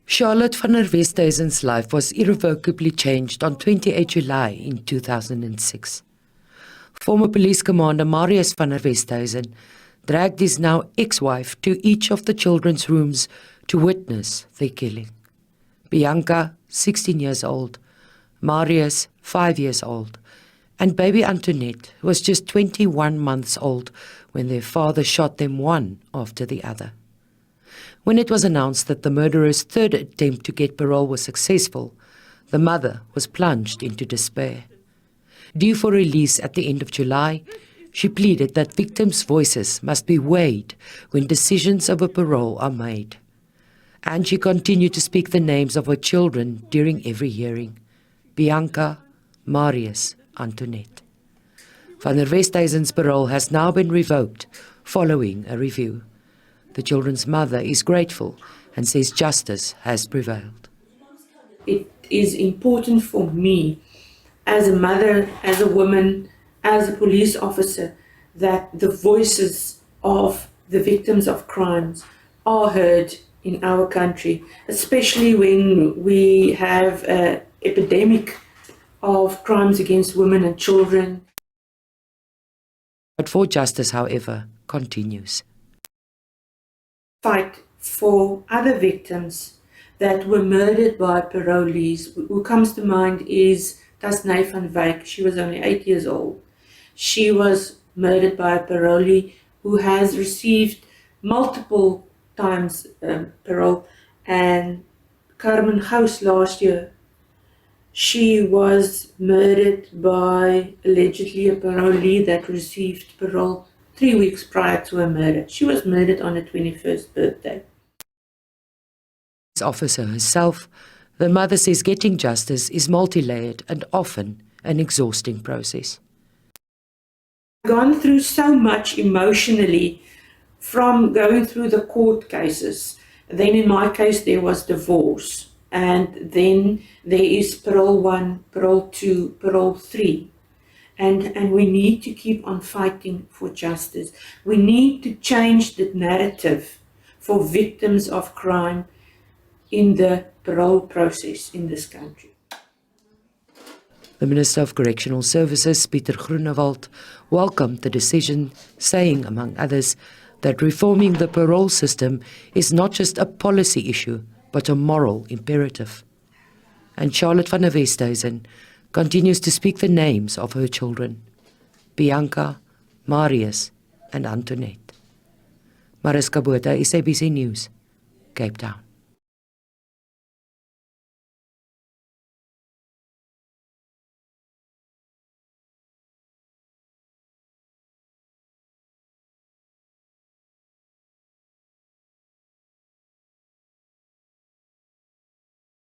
Charlotte van der Westhuizen's life was irrevocably changed on 28 July in 2006. Former police commander Marius van der Westhuizen dragged his now ex-wife to each of the children's rooms to witness their killing. Bianca, 16 years old, Marius, 5 years old, and baby Antoinette was just 21 months old when their father shot them one after the other. When it was announced that the murderer's third attempt to get parole was successful, the mother was plunged into despair. Due for release at the end of July, she pleaded that victims' voices must be weighed when decisions over parole are made. And she continued to speak the names of her children during every hearing: Bianca, Marius, Antoinette. Van der Westhuizen's parole has now been revoked following a review. The children's mother is grateful and says justice has prevailed. It is important for me, as a mother, as a woman, as a police officer, that the voices of the victims of crimes are heard in our country, especially when we have an epidemic of crimes against women and children. But for justice, however, continues. Fight for other victims that were murdered by parolees. Who comes to mind is Tasnay van Wyk. She was only 8 years old. She was murdered by a parolee who has received multiple times parole. And Carmen Gous last year, she was murdered by allegedly a parolee that received parole 3 weeks prior to her murder. She was murdered on her 21st birthday. As officer herself, the mother says getting justice is multi-layered and often an exhausting process. I've gone through so much emotionally from going through the court cases. Then in my case there was divorce, and then there is parole 1, parole 2, parole 3. And we need to keep on fighting for justice. We need to change the narrative for victims of crime in the parole process in this country. The Minister of Correctional Services, Pieter Groenewald, welcomed the decision, saying, among others, that reforming the parole system is not just a policy issue, but a moral imperative. And Charlotte van der Westhuizen continues to speak the names of her children: Bianca, Marius, and Antoinette. Marius, SABC News, Cape Town.